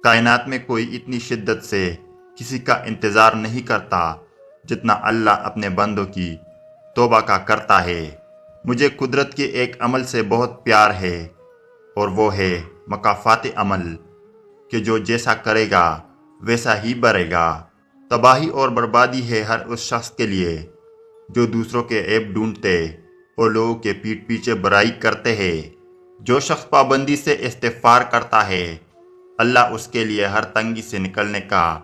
کائنات میں کوئی اتنی شدت سے کسی کا انتظار نہیں کرتا جتنا اللہ اپنے بندوں کی توبہ کا کرتا ہے۔ مجھے قدرت کے ایک عمل سے بہت پیار ہے، اور وہ ہے مکافات عمل، کہ جو جیسا کرے گا ویسا ہی برے گا۔ تباہی اور بربادی ہے ہر اس شخص کے لیے جو دوسروں کے عیب ڈھونڈتے اور لوگوں کے پیٹھ پیچھے برائی کرتے ہیں۔ جو شخص پابندی سے استغفار کرتا ہے، اللہ اس کے لیے ہر تنگی سے نکلنے کا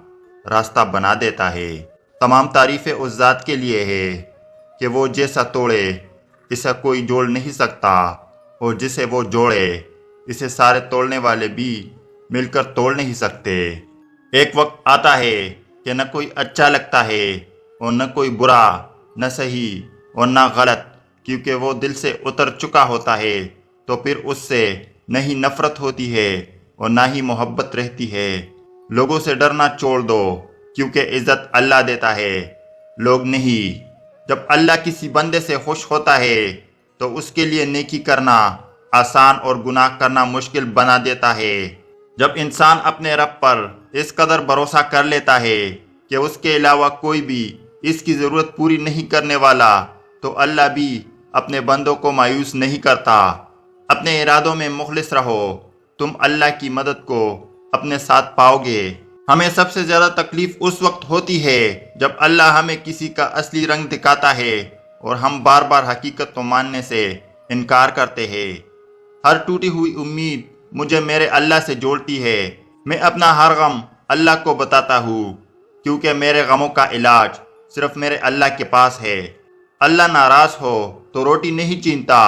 راستہ بنا دیتا ہے۔ تمام تعریفیں اس ذات کے لیے ہے کہ وہ جیسا توڑے اسے کوئی جوڑ نہیں سکتا، اور جسے وہ جوڑے اسے سارے توڑنے والے بھی مل کر توڑ نہیں سکتے۔ ایک وقت آتا ہے کہ نہ کوئی اچھا لگتا ہے اور نہ کوئی برا، نہ صحیح اور نہ غلط، کیونکہ وہ دل سے اتر چکا ہوتا ہے۔ تو پھر اس سے نہ ہی نفرت ہوتی ہے اور نہ ہی محبت رہتی ہے۔ لوگوں سے ڈرنا چھوڑ دو، کیونکہ عزت اللہ دیتا ہے، لوگ نہیں۔ جب اللہ کسی بندے سے خوش ہوتا ہے تو اس کے لیے نیکی کرنا آسان اور گناہ کرنا مشکل بنا دیتا ہے۔ جب انسان اپنے رب پر اس قدر بھروسہ کر لیتا ہے کہ اس کے علاوہ کوئی بھی اس کی ضرورت پوری نہیں کرنے والا، تو اللہ بھی اپنے بندوں کو مایوس نہیں کرتا۔ اپنے ارادوں میں مخلص رہو، تم اللہ کی مدد کو اپنے ساتھ پاؤ گے۔ ہمیں سب سے زیادہ تکلیف اس وقت ہوتی ہے جب اللہ ہمیں کسی کا اصلی رنگ دکھاتا ہے اور ہم بار بار حقیقت کو ماننے سے انکار کرتے ہیں۔ ہر ٹوٹی ہوئی امید مجھے میرے اللہ سے جوڑتی ہے۔ میں اپنا ہر غم اللہ کو بتاتا ہوں، کیونکہ میرے غموں کا علاج صرف میرے اللہ کے پاس ہے۔ اللہ ناراض ہو تو روٹی نہیں چینتا،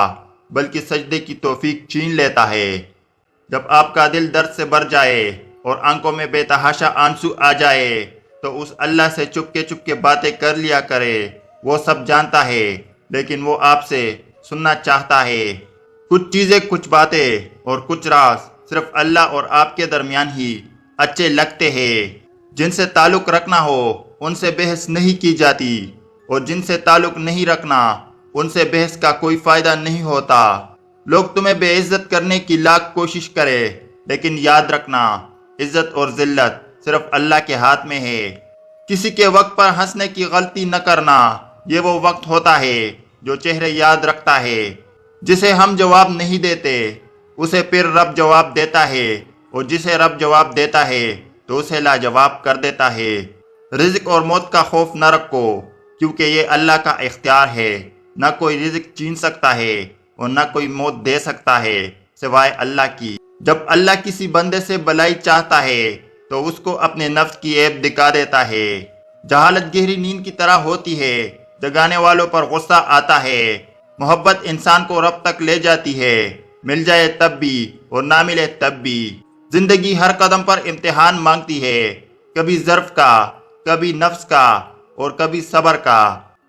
بلکہ سجدے کی توفیق چھین لیتا ہے۔ جب آپ کا دل درد سے بھر جائے اور آنکھوں میں بے تحاشا آنسو آ جائے تو اس اللہ سے چپ کے باتیں کر لیا کرے۔ وہ سب جانتا ہے، لیکن وہ آپ سے سننا چاہتا ہے۔ کچھ چیزیں، کچھ باتیں اور کچھ راز صرف اللہ اور آپ کے درمیان ہی اچھے لگتے ہیں۔ جن سے تعلق رکھنا ہو ان سے بحث نہیں کی جاتی، اور جن سے تعلق نہیں رکھنا ان سے بحث کا کوئی فائدہ نہیں ہوتا۔ لوگ تمہیں بے عزت کرنے کی لاکھ کوشش کرے، لیکن یاد رکھنا عزت اور ذلت صرف اللہ کے ہاتھ میں ہے۔ کسی کے وقت پر ہنسنے کی غلطی نہ کرنا، یہ وہ وقت ہوتا ہے جو چہرے یاد رکھتا ہے۔ جسے ہم جواب نہیں دیتے اسے پھر رب جواب دیتا ہے، اور جسے رب جواب دیتا ہے تو اسے لاجواب کر دیتا ہے۔ رزق اور موت کا خوف نہ رکھو، کیونکہ یہ اللہ کا اختیار ہے۔ نہ کوئی رزق چھین سکتا ہے اور نہ کوئی موت دے سکتا ہے سوائے اللہ کی۔ جب اللہ کسی بندے سے بلائی چاہتا ہے تو اس کو اپنے نفس کی عیب دکھا دیتا ہے۔ جہالت گہری نیند کی طرح ہوتی ہے، جگانے والوں پر غصہ آتا ہے۔ محبت انسان کو رب تک لے جاتی ہے، مل جائے تب بھی اور نہ ملے تب بھی۔ زندگی ہر قدم پر امتحان مانگتی ہے، کبھی ظرف کا، کبھی نفس کا اور کبھی صبر کا۔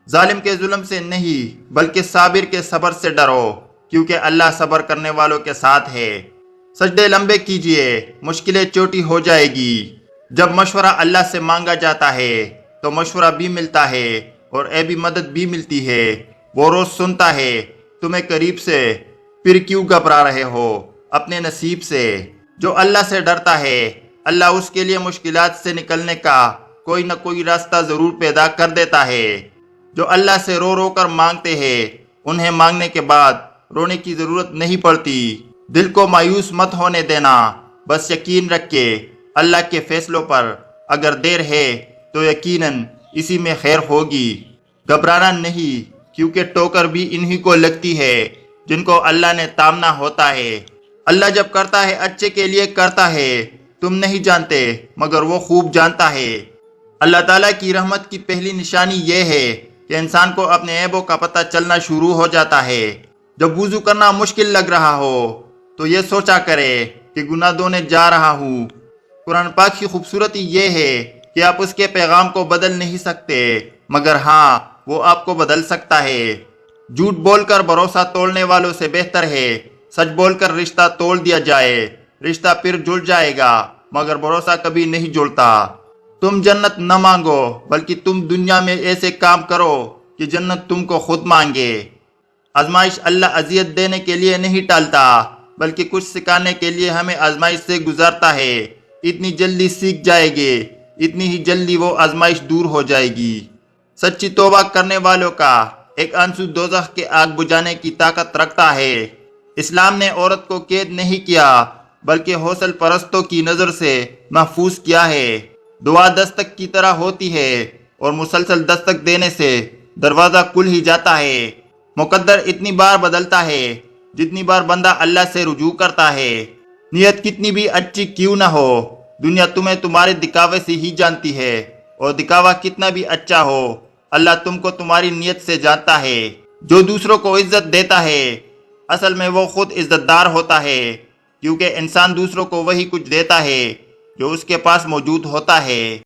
ظالم کے ظلم سے نہیں بلکہ صابر کے صبر سے ڈرو، کیونکہ اللہ صبر کرنے والوں کے ساتھ ہے۔ سجدے لمبے کیجئے، مشکلیں چھوٹی ہو جائے گی۔ جب مشورہ اللہ سے مانگا جاتا ہے تو مشورہ بھی ملتا ہے اور ایبی مدد بھی ملتی ہے۔ وہ روز سنتا ہے تمہیں قریب سے، پھر کیوں گھبرا رہے ہو اپنے نصیب سے۔ جو اللہ سے ڈرتا ہے اللہ اس کے لیے مشکلات سے نکلنے کا کوئی نہ کوئی راستہ ضرور پیدا کر دیتا ہے۔ جو اللہ سے رو رو کر مانگتے ہیں انہیں مانگنے کے بعد رونے کی ضرورت نہیں پڑتی۔ دل کو مایوس مت ہونے دینا، بس یقین رکھ کے اللہ کے فیصلوں پر اگر دیر ہے تو یقیناً اسی میں خیر ہوگی۔ گھبرانا نہیں، کیونکہ ٹوکر بھی انہی کو لگتی ہے جن کو اللہ نے تامنا ہوتا ہے۔ اللہ جب کرتا ہے اچھے کے لیے کرتا ہے، تم نہیں جانتے مگر وہ خوب جانتا ہے۔ اللہ تعالیٰ کی رحمت کی پہلی نشانی یہ ہے کہ انسان کو اپنے عیبوں کا پتہ چلنا شروع ہو جاتا ہے۔ جب وضو کرنا مشکل لگ رہا ہو تو یہ سوچا کرے کہ گناہ دھونے جا رہا ہوں۔ قرآن پاک کی خوبصورتی یہ ہے کہ آپ اس کے پیغام کو بدل نہیں سکتے، مگر ہاں وہ آپ کو بدل سکتا ہے۔ جھوٹ بول کر بھروسہ توڑنے والوں سے بہتر ہے سچ بول کر رشتہ توڑ دیا جائے۔ رشتہ پھر جڑ جائے گا مگر بھروسہ کبھی نہیں جڑتا۔ تم جنت نہ مانگو بلکہ تم دنیا میں ایسے کام کرو کہ جنت تم کو خود مانگے۔ آزمائش اللہ اذیت دینے کے لیے نہیں ٹالتا، بلکہ کچھ سکھانے کے لیے ہمیں آزمائش سے گزارتا ہے۔ اتنی جلدی سیکھ جائے گے، اتنی ہی جلدی وہ آزمائش دور ہو جائے گی۔ سچی توبہ کرنے والوں کا ایک آنسو دوزخ کے آگ بجھانے کی طاقت رکھتا ہے۔ اسلام نے عورت کو قید نہیں کیا بلکہ حوصل پرستوں کی نظر سے محفوظ کیا ہے۔ دعا دستک کی طرح ہوتی ہے اور مسلسل دستک دینے سے دروازہ کھل ہی جاتا ہے۔ مقدر اتنی بار بدلتا ہے جتنی بار بندہ اللہ سے رجوع کرتا ہے۔ نیت کتنی بھی اچھی کیوں نہ ہو، دنیا تمہیں تمہارے دکھاوے سے ہی جانتی ہے، اور دکھاوا کتنا بھی اچھا ہو، اللہ تم کو تمہاری نیت سے جانتا ہے۔ جو دوسروں کو عزت دیتا ہے اصل میں وہ خود عزت دار ہوتا ہے، کیونکہ انسان دوسروں کو وہی کچھ دیتا ہے جو اس کے پاس موجود ہوتا ہے۔